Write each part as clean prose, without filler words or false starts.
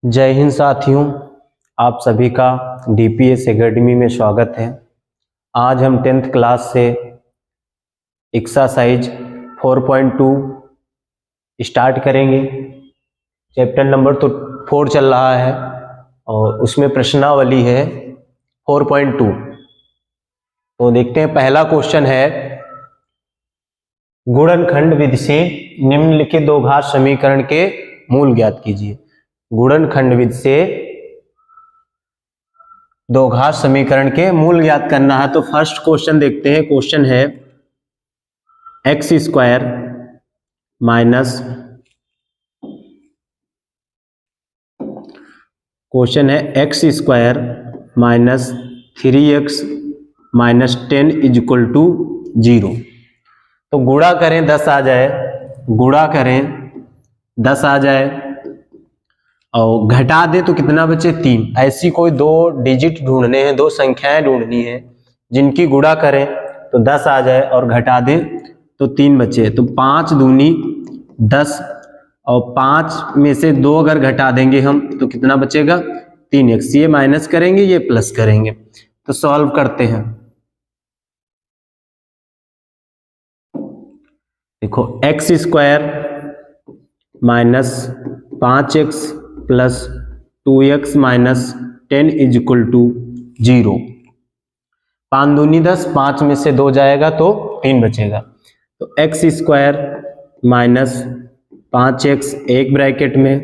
जय हिंद साथियों, आप सभी का डीपीएस एकेडमी में स्वागत है। आज हम 10th क्लास से एक्सरसाइज 4.2 स्टार्ट करेंगे। चैप्टर नंबर तो 4 चल रहा है और उसमें प्रश्नावली है 4.2। तो देखते हैं, पहला क्वेश्चन है, गुणनखंड विधि से निम्नलिखित दो घात समीकरण के मूल ज्ञात कीजिए। गुणनखंड विधि से दो घात समीकरण के मूल ज्ञात करना है। तो फर्स्ट क्वेश्चन देखते हैं। क्वेश्चन है x square minus x square minus 3x minus 10 equal to 0। तो गुणा करें 10 आ जाए, गुणा करें 10 आ जाए और घटा दे तो कितना बचे 3। ऐसी कोई दो डिजिट ढूंढने हैं, दो संख्याएं ढूंढनी है जिनकी गुणा करें तो 10 आ जाए और घटा दे तो 3 बचे। तो 5 दूनी 10 और 5 में से 2 अगर घटा देंगे हम तो कितना बचेगा 3x। ये माइनस करेंगे, ये प्लस करेंगे। तो सॉल्व करते हैं। देखो, x square minus 5x plus 2x minus 10 is equal to 0। 5 दूनी 10, 5 में से 2 जाएगा तो 3 बचेगा। तो एक्स स्क्वायर माइनस 5x एक ब्रैकेट में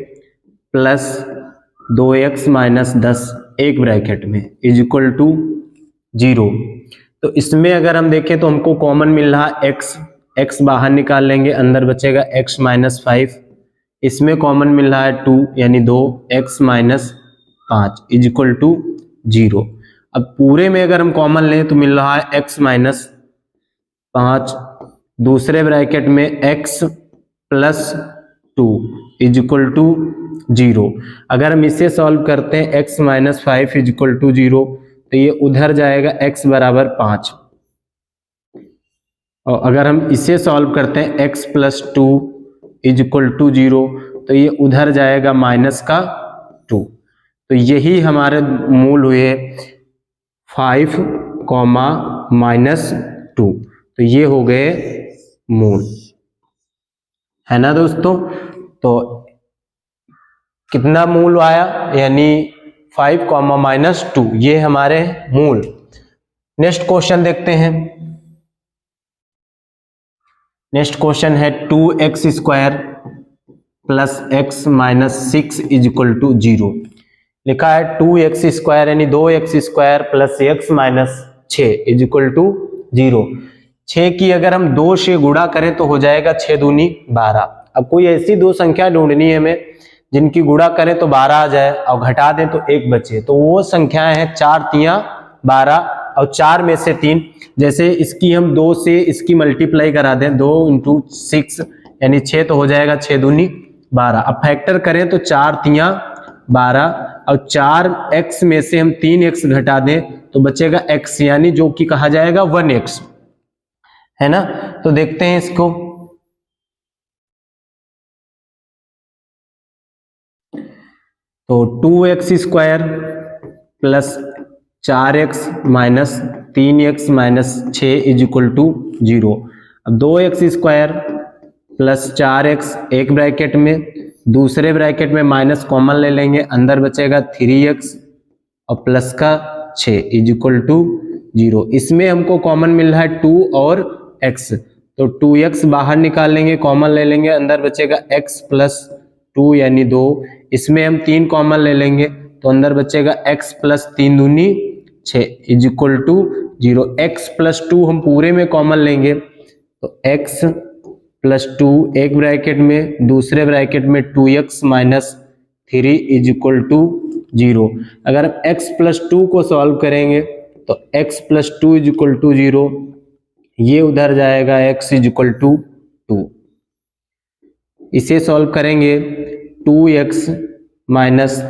प्लस 2x माइनस 10 एक ब्रैकेट में इज इक्वल टू 0। तो इसमें अगर हम देखें तो हमको कॉमन मिल रहा है x बाहर निकाल लेंगे, अंदर बचेगा x माइनस 5। इसमें कॉमन मिल रहा है 2 यानी 2x minus 5 is equal to 0। अब पूरे में अगर हम कॉमन लें तो मिल रहा है x माइनस 5, दूसरे ब्रैकेट में x plus 2 is equal to 0। अगर हम इसे सॉल्व करते हैं x minus 5 is equal to 0 तो ये उधर जाएगा x बराबर 5। और अगर हम इसे सॉल्व करते हैं x plus 2 is equal to 0 तो ये उधर जाएगा माइनस का 2। तो यही हमारे मूल हुए 5 कॉमा माइनस 2। तो ये हो गए मूल, है ना दोस्तों। तो कितना मूल आया, यानी 5 कॉमा माइनस 2, ये हमारे मूल। नेक्स्ट क्वेश्चन देखते हैं। नेक्स्ट क्वेश्चन है 2x square plus x minus 6 is equal to 0। लिखा है 2x स्क्वायर यानी 2x square plus x minus 6 is equal to 0। 6 की अगर हम 2 से गुणा करें तो हो जाएगा 6 दूनी 12। अब कोई ऐसी दो संख्या ढूंढनी है हमें जिनकी गुणा करें तो 12 आ जाए और घटा दें तो 1 बचे। तो वो संख्याएं हैं 4 तियां 12 और 4 में से 3। जैसे इसकी हम 2 से इसकी मल्टीप्लाई करा दें, 2 इंटू 6 यानी 6 तो हो जाएगा 6 दूनी 12। अब फैक्टर करें तो 4 तियां 12 और 4x में से हम 3x घटा दें तो बचेगा x, यानी जो कि कहा जाएगा 1x, है ना। तो देखते हैं इसको। तो 2x square plus 4x minus 3x minus 6 is equal to 0। अब 2x स्क्वायर प्लस 4x एक ब्रैकेट में, दूसरे ब्रैकेट में माइनस कॉमन ले लेंगे, अंदर बचेगा 3x और प्लस का 6 इज इक्वल टू 0। इसमें हमको कॉमन मिल रहा है 2 और x, तो 2x बाहर निकाल लेंगे, कॉमन ले लेंगे, अंदर बचेगा x प्लस 2 यानी 2। इसमें हम 3 कॉमन ले लेंगे तो अंदर बचेगा x प्लस 3 दूनी 6 is equal to 0। x plus 2 हम पूरे में कॉमन लेंगे तो x प्लस 2 एक ब्रैकेट में, दूसरे ब्रैकेट में 2x minus 3 is equal to 0। अगर हम x प्लस 2 को सॉल्व करेंगे तो x plus 2 is equal to 0, ये उधर जाएगा x इज इक्वल टू 2। इसे सॉल्व करेंगे 2x minus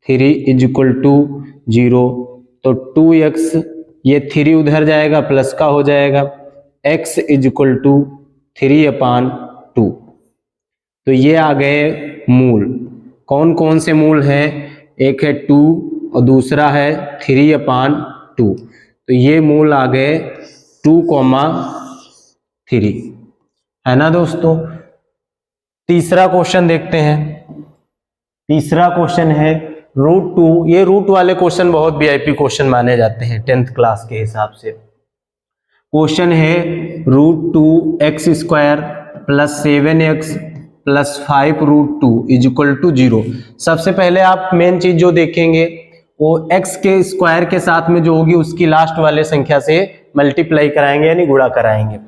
3 is equal to 0। तो 2x, ये 3 उधर जाएगा प्लस का हो जाएगा, x इज इक्वल टू 3/2। तो ये आ गए मूल। कौन कौन से मूल हैं, एक है 2 और दूसरा है 3/2, तो ये मूल आ गए 2,3, है ना दोस्तों। तीसरा क्वेश्चन देखते हैं। तीसरा क्वेश्चन है √2, ये रूट वाले क्वेश्चन बहुत वीआईपी क्वेश्चन माने जाते हैं 10th क्लास के हिसाब से। क्वेश्चन है √2x² + 7x + 5√2 = 0। सबसे पहले आप मेन चीज जो देखेंगे वो x के स्क्वायर के साथ में जो होगी उसकी लास्ट वाले संख्या से मल्टीप्लाई कराएंगे यानी गुणा कराएंगे।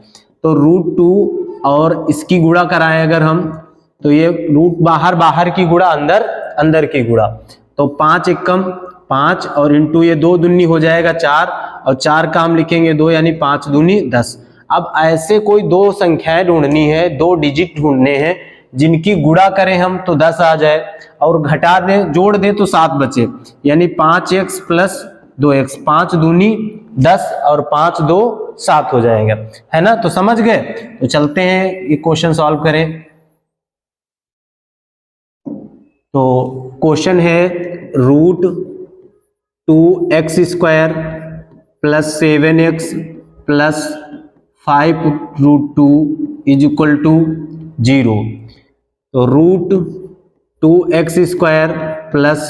तो √2 और इसकी गुणा कराएं अगर हम, तो ये रूट बाहर की गुणा अंदर की गुणा, तो 5 एकम 5 और इंटू ये 2 दूनी हो जाएगा 4 और 4 का हम लिखेंगे 2 यानी 5 दूनी 10। अब ऐसे कोई दो संख्याएं ढूंढनी है, 2 डिजिट ढूंढने हैं जिनकी गुणा करें हम तो 10 आ जाए और घटा दें जोड़ दें तो 7 बचे, यानी 5x + 2x, 5 दूनी 10 और 5 2 7 हो जाएगा, है ना। तो समझ गए। तो चलते हैं ये क्वेश्चन सॉल्व करें। तो क्वेश्चन है √2x² + 7x + 5√2 = 0। तो √2x² +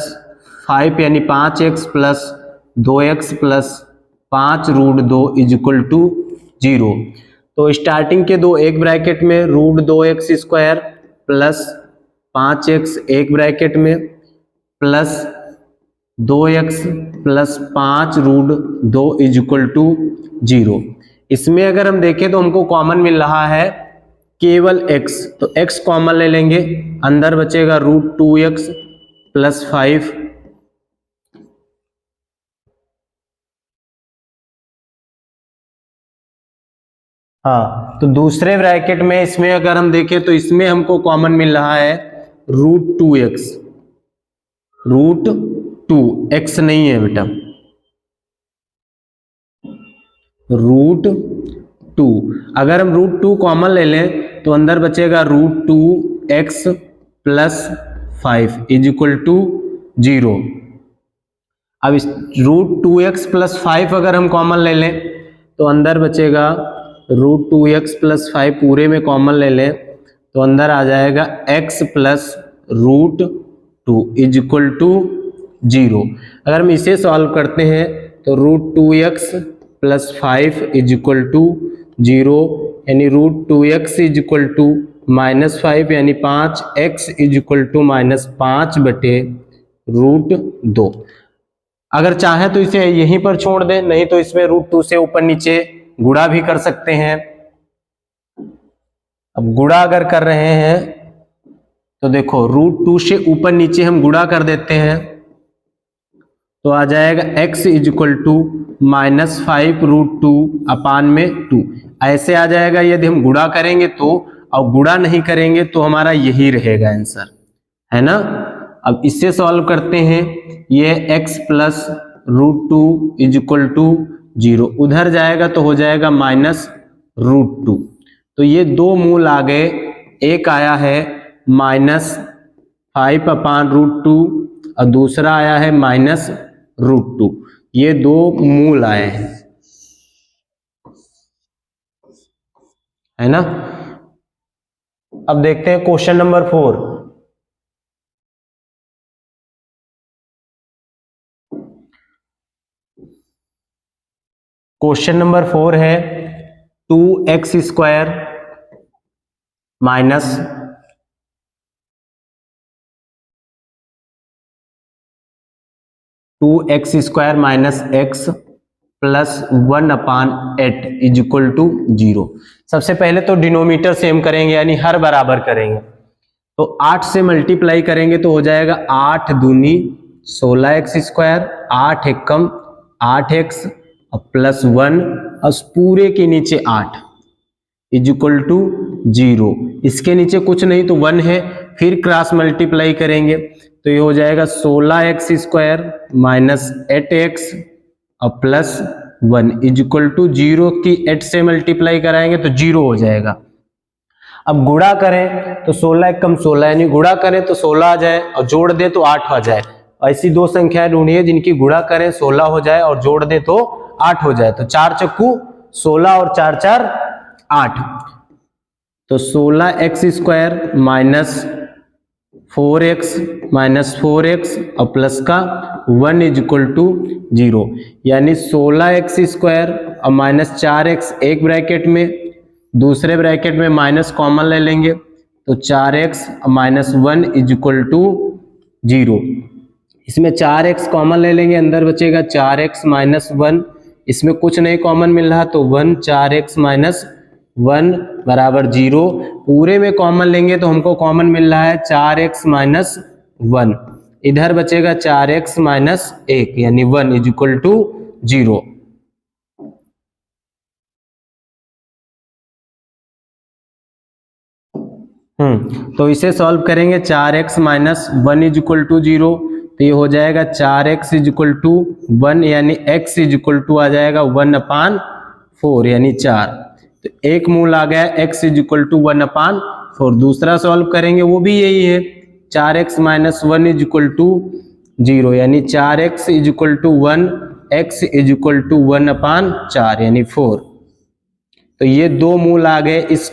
5 यानी 5x + 2x + 5√2 = 0। तो स्टार्टिंग के दो एक ब्रैकेट में √2x² + 5x एक ब्रैकेट में प्लस 2x + 5√2 = 0। इसमें अगर हम देखें तो हमको कॉमन मिल रहा है केवल x, तो x कॉमन ले लेंगे, अंदर बचेगा √2x + 5 हाँ। तो दूसरे ब्रैकेट में इसमें अगर हम देखें तो इसमें हमको कॉमन मिल रहा है √2x, √2x नहीं है बेटा, √2। अगर हम √2 कॉमन ले लें तो अंदर बचेगा √2x + 5 = 0। अब इस √2x + 5 अगर हम कॉमन ले लें तो अंदर बचेगा √2x + 5 पूरे में कॉमन ले लें तो अंदर आ जाएगा x + √2 = 0। अगर हम इसे सॉल्व करते हैं तो √2x + 5 = 0, यानी √2x = -5 यानी 5x = -5/√2। अगर चाहे तो इसे यहीं पर छोड़ दें, नहीं तो इसमें √2 से ऊपर नीचे गुणा भी कर सकते हैं। अब गुणा अगर कर रहे हैं तो देखो √2 से ऊपर नीचे हम गुणा कर देते हैं तो आ जाएगा x = -5√2/2 ऐसे आ जाएगा यदि हम गुणा करेंगे तो, और गुणा नहीं करेंगे तो हमारा यही रहेगा आंसर, है ना। अब इससे सॉल्व करते हैं, ये x + √2 = 0 उधर जाएगा तो हो जाएगा -√2। तो ये दो मूल आ गए, एक आया है -5/√2 और दूसरा आया है -√2। ये दो मूल आए हैं, है ना। अब देखते हैं क्वेश्चन नंबर 4। क्वेश्चन नंबर 4 है 2x² - 2x² - x + 1/8 = 0। सबसे पहले तो डिनोमीटर सेम करेंगे यानी हर बराबर करेंगे, तो 8 से मल्टीप्लाई करेंगे तो हो जाएगा 8 दूनी 16x², 8 एकम 8x और +1 और पूरे के नीचे 8 = 0। इसके नीचे कुछ नहीं तो 1 है, फिर क्रॉस मल्टीप्लाई करेंगे तो ये हो जाएगा 16x² - 8x और +1 = 0 की 8 से मल्टीप्लाई कराएंगे तो 0 हो जाएगा। अब गुणा करें तो 16 एकम 16, यानी गुणा करें तो 16 आ जाए और जोड़ दे तो 8 आ जाए। ऐसी दो संख्याएं ढूंढिए जिनकी गुणा करें 16 हो जाए और जोड़ दे तो 8 हो जाए। तो 4 चक्कू 16 और 4 4 8। तो 16x² माइनस 4x और प्लस का 1 इक्वल टू 0, यानी 16x² और माइनस 4x एक ब्रैकेट में, दूसरे ब्रैकेट में माइनस कॉमन ले लेंगे तो 4x माइनस 1 इक्वल टू 0। इसमें 4x कॉमन ले लेंगे, अंदर बचेगा 4x माइनस 1, इसमें कुछ नहीं कॉमन मिल रहा तो 1, 4x माइनस 1 बराबर 0। पूरे में कॉमन लेंगे तो हमको कॉमन मिल रहा है 4x माइनस 1, इधर बचेगा 4x माइनस 1 यानी 1 इक्वल टू 0। तो इसे सॉल्व करेंगे 4x माइनस 1 इक्वल टू 0, तो ये हो जाएगा 4x इक्वल टू 1 यानी x इक्वल टू आ जाएगा 1/4 यानी 4। तो एक मूल आ गया x इक्वल टू 1/4। दूसरा सॉल्व करेंगे वो भी यही है 4x माइनस 1 इक्वल टू 0 यानी 4x equal to 1, x equal to 1/4 यानी 4। तो ये दो मूल आ गए इस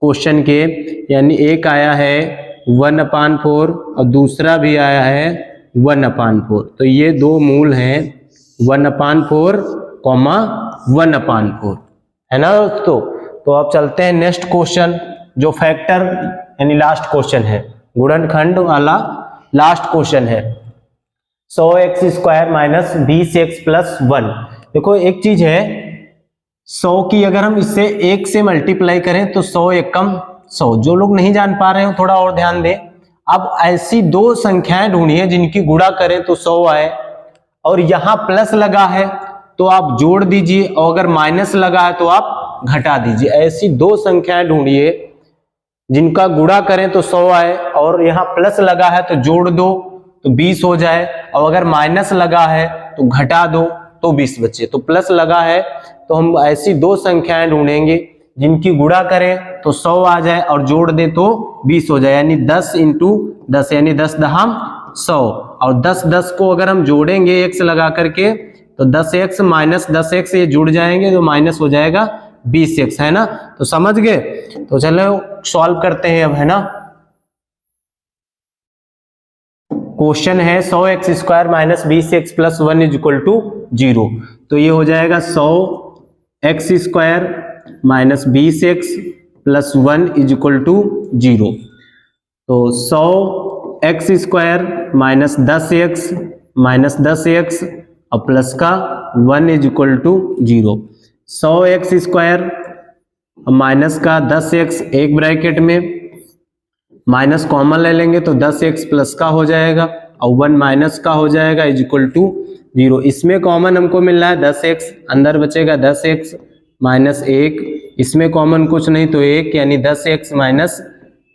क्वेश्चन के, यानी एक आया है 1/4 और दूसरा भी आया है 1/4। तो ये दो मूल हैं 1/4, 1/4, है ना दोस्तों। तो अब चलते हैं नेक्स्ट क्वेश्चन जो फैक्टर यानी लास्ट क्वेश्चन है, गुणनखंड वाला लास्ट क्वेश्चन है। 100x² minus 20x plus 1। देखो एक चीज है, 100 की अगर हम इससे 1 से मल्टीप्लाई करें तो 100 एकम 100। जो लोग नहीं जान पा रहे हो थोड़ा और ध्यान दें। अब ऐसी दो संख्याएं ढूंढिए जिनकी गुणा करें तो 100 आए, और यहां प्लस लगा है तो आप जोड़ दीजिए, और अगर माइनस लगा है तो आप घटा दीजिए। ऐसी दो संख्याएं ढूंढिए जिनका गुणा करें तो 100 आए, और यहाँ प्लस लगा है तो जोड़ दो तो 20 हो जाए, और अगर माइनस लगा है तो घटा दो तो 20 बचे। तो प्लस लगा है तो हम ऐसी दो संख्याएं ढूंढेंगे जिनकी गुणा करें तो 100 आ जाए और जोड़ दे तो 20 हो जाए, यानी 10 इंटू 10 यानी 10 दहम 100। और 10 10 को अगर हम जोड़ेंगे x लगा करके तो 10x माइनस 10x ये जुड़ जाएंगे तो माइनस हो जाएगा 20x, है ना। तो समझ गए। तो चलो सॉल्व करते हैं अब, है ना। क्वेश्चन है 100x² minus 20x plus 1 equal to 0। तो ये हो जाएगा 100x² minus 20x plus 1 equal to 0। तो 100x² minus 10x minus 10x और प्लस का 1 इक्वल टू 0। 100x² माइनस का 10x एक ब्रैकेट में, माइनस कॉमन ले लेंगे तो 10x प्लस का हो जाएगा और 1 माइनस का हो जाएगा इक्वल टू 0। इसमें कॉमन हमको मिल रहा है 10x, अंदर बचेगा 10x माइनस 1, इसमें कॉमन कुछ नहीं तो 1 यानी 10x माइनस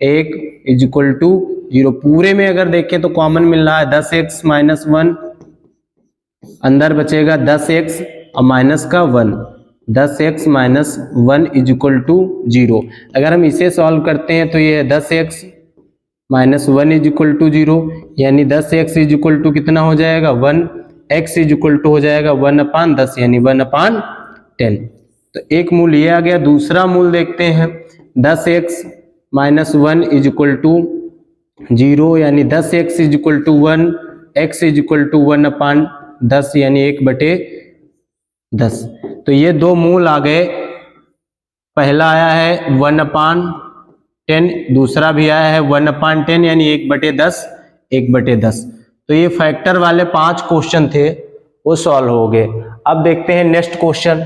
1 इक्वल टू 0। पूरे में अगर देखें तो कॉमन मिल रहा है 10x माइनस 1, अंदर बचेगा 10x और माइनस का 1, 10x माइनस 1 इक्वल टू 0। अगर हम इसे सॉल्व करते हैं तो ये है 10x माइनस 1 इक्वल टू 0, यानी 10x इक्वल टू कितना हो जाएगा 1, x इक्वल टू हो जाएगा 1/10 यानी 1/10। तो एक मूल ये आ गया। दूसरा मूल देखते हैं 10x माइनस 1 इक्वल टू 0, यानी 10x equal to 1, x equal to 1/10 यानी 1/10। तो ये दो मूल आ गए। पहला आया है 1/10, दूसरा भी आया है 1/10 यानी 1/10, 1/10। तो ये फैक्टर वाले 5 क्वेश्चन थे वो सॉल्व हो गए। अब देखते हैं नेक्स्ट क्वेश्चन।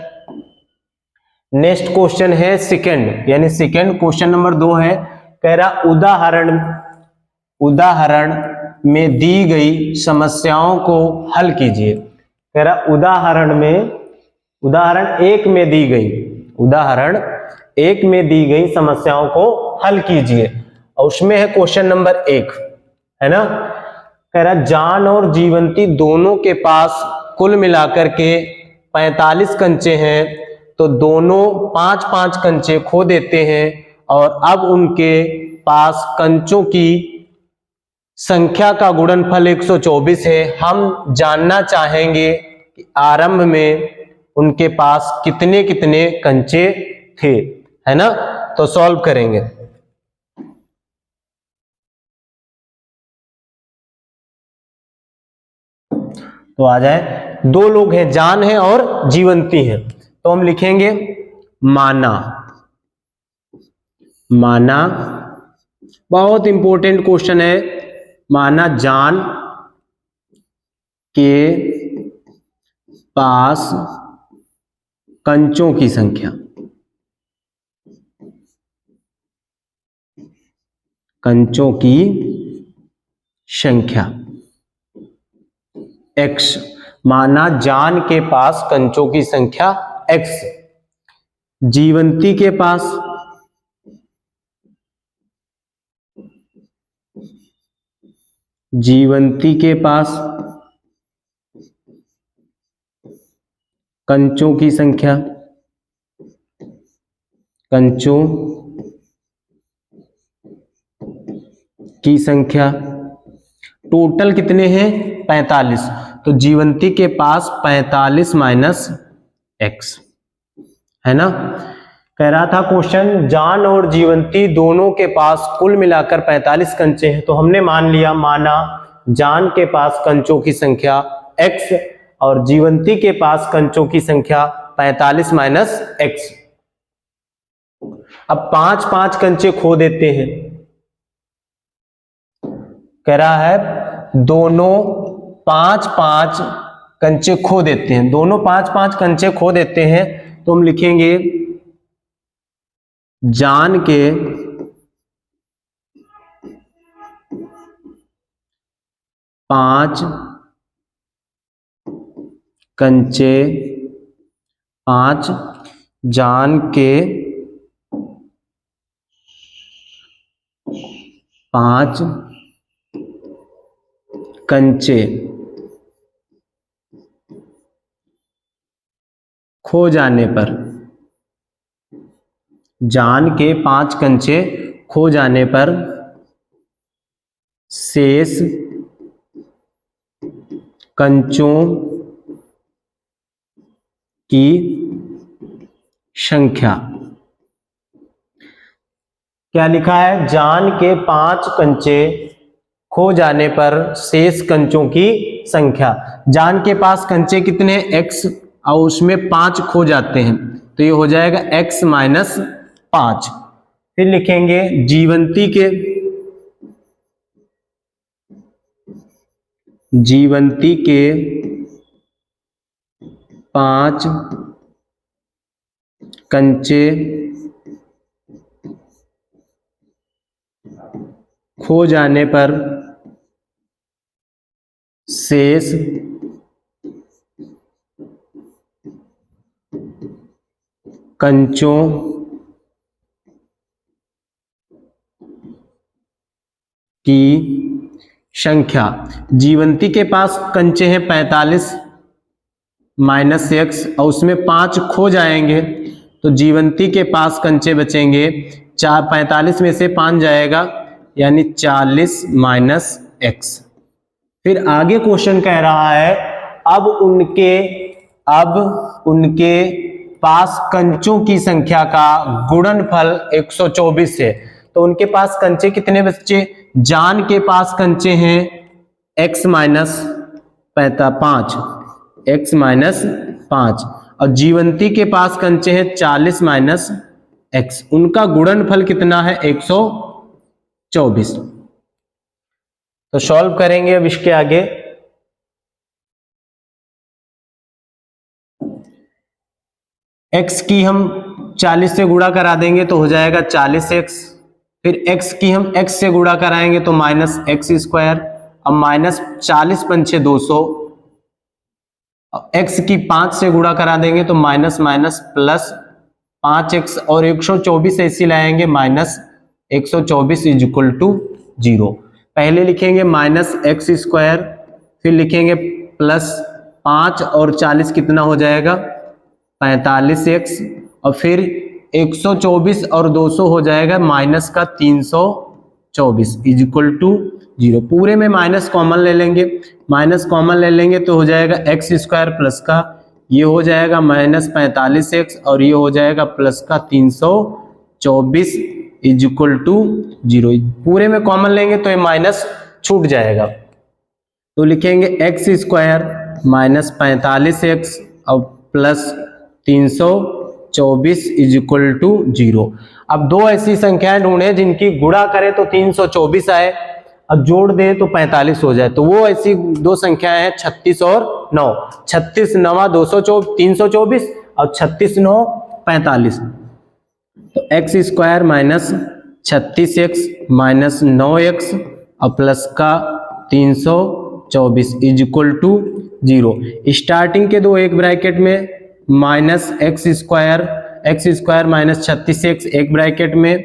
नेक्स्ट क्वेश्चन है सेकंड, यानी सेकंड क्वेश्चन नंबर 2 है। कह रहा उदाहरण में दी गई समस्याओं को हल कीजिए। कह रहा उदाहरण एक में दी गई समस्याओं को हल कीजिए, और उसमें है क्वेश्चन नंबर 1, है ना। कह रहा जान और जीवंती दोनों के पास कुल मिलाकर के 45 कंचे हैं, तो दोनों 5-5 कंचे खो देते हैं और अब उनके पास कंचों की संख्या का गुणनफल 124 है। हम जानना चाहेंगे कि आरंभ में उनके पास कितने कितने कंचे थे, है ना। तो सॉल्व करेंगे। तो आ जाए, दो लोग हैं, जान है और जीवंती है। तो हम लिखेंगे माना। माना बहुत इंपॉर्टेंट क्वेश्चन है। माना जान के पास कंचों की संख्या, कंचों की संख्या x। माना जान के पास कंचों की संख्या x, जीवंती के पास कंचों की संख्या, कंचों की संख्या टोटल कितने हैं 45। तो जीवंती के पास 45 माइनस x, है ना। कह रहा था क्वेश्चन जान और जीवंती दोनों के पास कुल मिलाकर 45 कंचे हैं। तो हमने मान लिया, माना जान के पास कंचों की संख्या x और जीवंती के पास कंचों की संख्या 45 माइनस x। अब 5-5 कंचे खो देते हैं। कह रहा है दोनों 5-5 कंचे खो देते हैं, दोनों 5-5 कंचे खो देते हैं। तो हम लिखेंगे जान के 5 कंचे, 5 जान के 5 कंचे खो जाने पर, जान के 5 कंचे खो जाने पर शेष कंचों की संख्या। क्या लिखा है, जान के 5 कंचे खो जाने पर शेष कंचों की संख्या। जान के पास कंचे कितने x और उसमें 5 खो जाते हैं, तो ये हो जाएगा x माइनस 5। फिर लिखेंगे जीवंती के 5 कंचे खो जाने पर शेष कंचों की संख्या। जीवंती के पास कंचे हैं 45 माइनस x और उसमें 5 खो जाएंगे, तो जीवंती के पास कंचे बचेंगे 4, 45 में से 5 जाएगा यानी 40 माइनस x। फिर आगे क्वेश्चन कह रहा है अब उनके पास कंचों की संख्या का गुणनफल 124 है। तो उनके पास कंचे कितने बचे, जान के पास कंचे हैं x माइनस 5 और जीवंती के पास कंचे हैं 40 माइनस x। उनका गुणनफल कितना है 124। तो सॉल्व करेंगे अब इसके आगे। x की हम 40 से गुणा करा देंगे तो हो जाएगा 40x। फिर x की हम x से गुणा कराएंगे तो माइनस एक्स स्क्वायर। अब माइनस 40 पंचे 200। x की 5 से गुणा करा देंगे तो माइनस माइनस प्लस 5x और 124 ऐसी लाएंगे माइनस 124 इज इक्वल टू 0। पहले लिखेंगे माइनस एक्स स्क्वायर, फिर लिखेंगे प्लस 5 और 40 कितना हो जाएगा 45x और फिर 124 और 200 हो जाएगा माइनस का 324 इज इक्वल टू 0। पूरे में माइनस कॉमन ले लेंगे, माइनस कॉमन ले लेंगे तो हो जाएगा एक्स स्क्वायर प्लस का ये हो जाएगा माइनस 45x और ये हो जाएगा प्लस का 324 इज इक्वल टू 0। पूरे में कॉमन लेंगे तो ये माइनस छूट जाएगा, तो लिखेंगे एक्स स्क्वायर माइनस 45x और प्लस 324 इज इक्वल टू 0। अब दो ऐसी संख्याएं ढूंढे जिनकी गुणा करें तो 324 आए, अब जोड़ दें तो 45 हो जाए। तो वो ऐसी दो संख्याएं हैं 36 और 9। 36 9 324 और 36 9 45। तो x square minus 36x minus 9x और प्लस का 324 इज इक्वल टू 0। स्टार्टिंग के दो एक ब्रैकेट में minus x square minus 36x एक ब्रैकेट में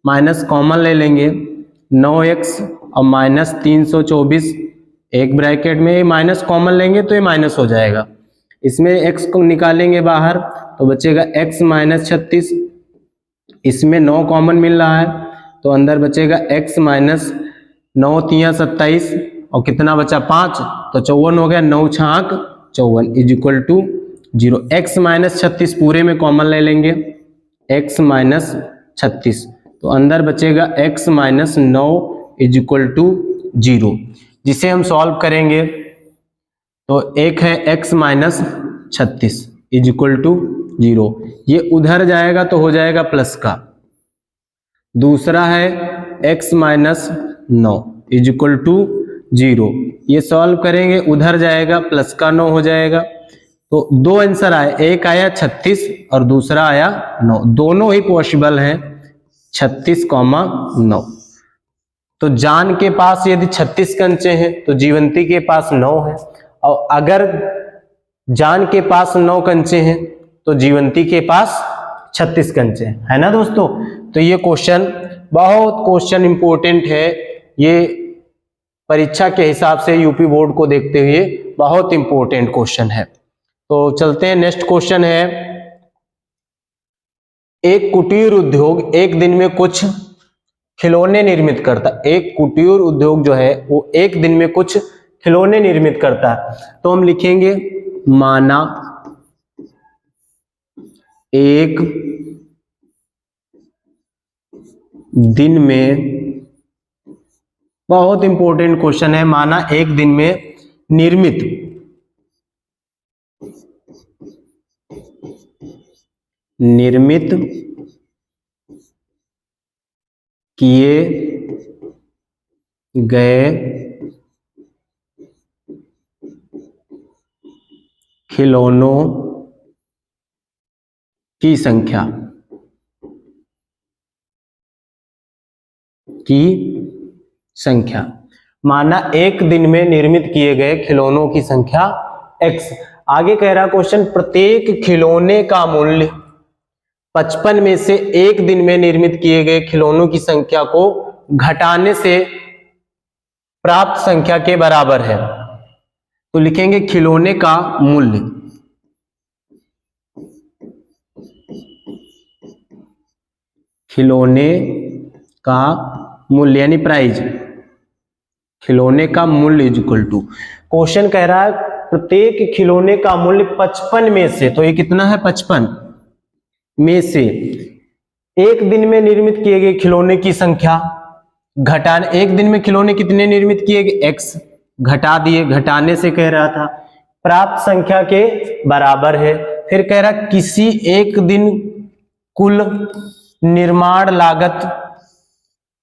माइनस कॉमन ले लेंगे 9x और माइनस 324 एक ब्रैकेट में, ये माइनस कॉमन लेंगे तो ये माइनस हो जाएगा। इसमें x को निकालेंगे बाहर तो बचेगा x माइनस 36, इसमें 9 कॉमन मिल रहा है तो अंदर बचेगा x माइनस 9 3 27 और कितना बचा 5 तो 54 हो गया, 9 छाक 54 is equal to 0। x minus 36 पूरे में कॉमन ले लेंगे x माइनस 36 तो अंदर बचेगा x minus 9 is equal to 0, जिसे हम सॉल्व करेंगे तो एक है x minus 36 is equal to 0, ये उधर जाएगा तो हो जाएगा प्लस का। दूसरा है x minus 9 is equal to 0, ये सॉल्व करेंगे उधर जाएगा प्लस का 9 हो जाएगा। तो दो आंसर आए, एक आया 36 और दूसरा आया 9, दोनों ही पॉसिबल हैं 36, 9। तो जान के पास यदि 36 कंचे हैं तो जीवंती के पास 9 है, और अगर जान के पास 9 कंचे हैं तो जीवंती के पास 36 कंचे हैं, है ना दोस्तों। तो ये क्वेश्चन इंपॉर्टेंट है, ये परीक्षा के हिसाब से यूपी बोर्ड को देखते हुए बहुत इंपॉर्टेंट क्वेश्चन है। तो चलते हैं, नेक्स्ट क्वेश्चन है, एक कुटीर उद्योग एक दिन में कुछ खिलौने निर्मित करता है। एक कुटीर उद्योग जो है वो एक दिन में कुछ खिलौने निर्मित करता है, तो हम लिखेंगे माना एक दिन में, बहुत इंपॉर्टेंट क्वेश्चन है, माना एक दिन में निर्मित किए गए खिलौनों की संख्या माना एक दिन में निर्मित किए गए खिलौनों की संख्या x। आगे कह रहा क्वेश्चन, प्रत्येक खिलौने का मूल्य 55 में से एक दिन में निर्मित किए गए खिलौनों की संख्या को घटाने से प्राप्त संख्या के बराबर है। तो लिखेंगे खिलौने का मूल्य, खिलौने का मूल्य यानी प्राइस, खिलौने का मूल्य इज इक्वल टू, क्वेश्चन कह रहा है प्रत्येक खिलौने का मूल्य 55 में से, तो ये कितना है 55 में से एक दिन में निर्मित किए गए खिलौने की संख्या घटाने, एक दिन में खिलौने कितने निर्मित किए गए x घटा दिए, घटाने से कह रहा था प्राप्त संख्या के बराबर है। फिर कह रहा किसी एक दिन कुल निर्माण लागत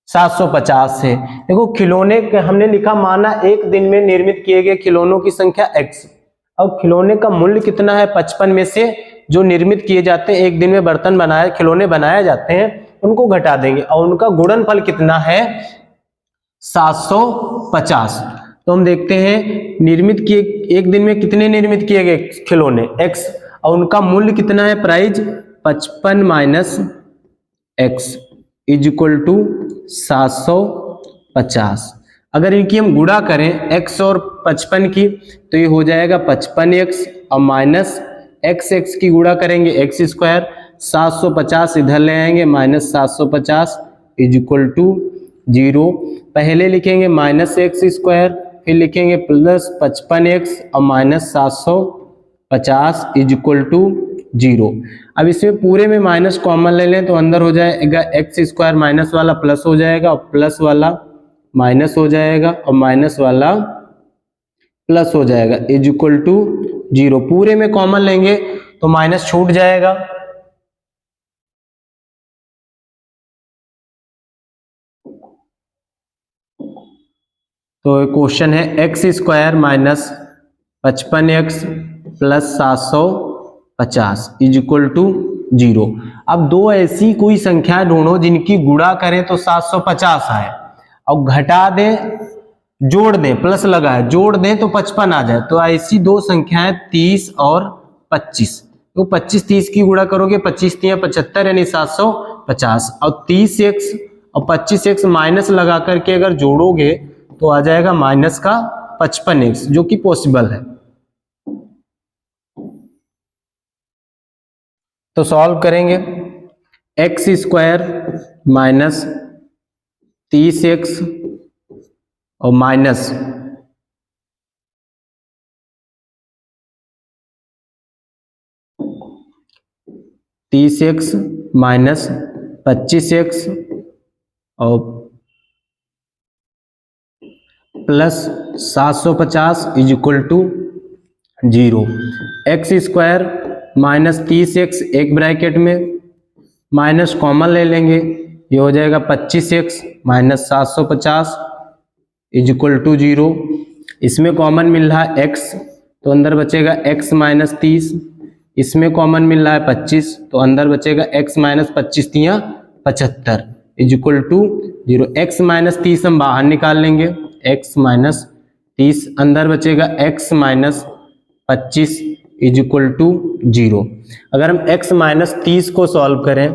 750 है। देखो खिलौने हमने लिखा माना एक दिन में निर्मित किए गए खिलौनों की संख्या x, अब खिलौने का मूल्य कितना है 55 में से जो निर्मित किए जाते हैं, एक दिन में बर्तन बनाए खिलौने बनाए जाते हैं उनको घटा देंगे, और उनका गुणनफल कितना है 750। तो हम देखते हैं निर्मित किए एक दिन में कितने निर्मित किए गए खिलौने x, और उनका मूल्य कितना है price 55 minus x is equal to 750। अगर इनकी हम गुणा करें x और 55 की तो ये हो जाएगा 55x, और माइनस x की गुणा करेंगे x स्क्वायर 750 इधर ले आएंगे, माइनस 750 इज इक्वल टू 0। पहले लिखेंगे माइनस एक्स स्क्वायर, फिर लिखेंगे प्लस 55x और माइनस 750 इज इक्वल टू 0। अब इसमें पूरे में माइनस कॉमन ले लें तो अंदर हो जाएगा एक्स स्क्वायर, माइनस वाला प्लस हो जाएगा और प्लस वाला माइनस हो जाएगा और माइनस वाला प्लस हो जाएगा इज इक्वल टू 0। पूरे में कॉमन लेंगे तो माइनस छूट जाएगा, तो क्वेश्चन है x square minus 55x plus 750 is equal to 0। अब दो ऐसी कोई संख्या ढूंढो जिनकी गुणा करें तो 750 आए और घटा दें, जोड़ दें, प्लस लगा है, जोड़ दें तो 55 आ जाए। तो ऐसी दो संख्याएं 30 और 25, तो 25 30 की गुणा करोगे 25 3 75 यानी 750 और 30x और 25x माइनस लगा करके अगर जोड़ोगे तो आ जाएगा माइनस का 55x, जो कि पॉसिबल है। तो सॉल्व करेंगे, एक्स स्क्वायर माइनस 30x और माइनस 30x माइनस 25x और plus 750 is equal to 0। X square minus 30x एक ब्रैकेट में, माइनस कॉमन ले लेंगे, ये हो जाएगा 25x minus 750 is equal to 0। इसमें कॉमन मिल रहा है x, तो अंदर बचेगा x माइनस 30, इसमें कॉमन मिल रहा है 25, तो अंदर बचेगा x minus 25 3 75 is equal to 0। x minus 30 हम बाहर निकाल लेंगे, x माइनस 30, अंदर बचेगा x minus 25 is equal to 0। अगर हम x माइनस 30 को सॉल्व करें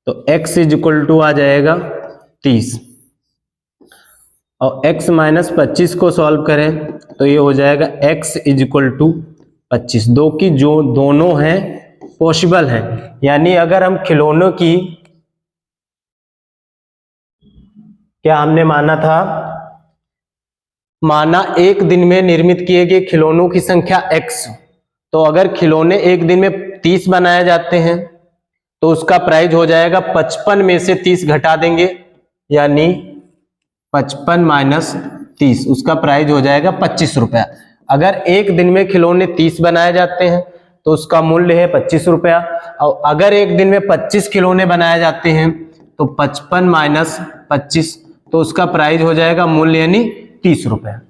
तो x इज इक्वल टू आ जाएगा 30 और x माइनस 25 को सॉल्व करें तो ये हो जाएगा x इज इक्वल टू 25। दो की जो दोनों हैं पॉसिबल है, यानी अगर हम खिलौनों की, क्या हमने माना था, माना एक दिन में निर्मित किए गए खिलौनों की संख्या x, तो अगर खिलौने एक दिन में 30 बनाए जाते हैं तो उसका प्राइस हो जाएगा 55 में से 30 घटा देंगे, यानी 55 माइनस 30, उसका प्राइस हो जाएगा 25 रुपया। अगर एक दिन में खिलौने 30 बनाए जाते हैं तो उसका मूल्य है 25 रुपया, और अगर एक दिन में 25 खिलौने बनाए जाते हैं तो 55 माइनस 25, तो उसका प्राइस हो जाएगा मूल्य यानी 30 रुपया।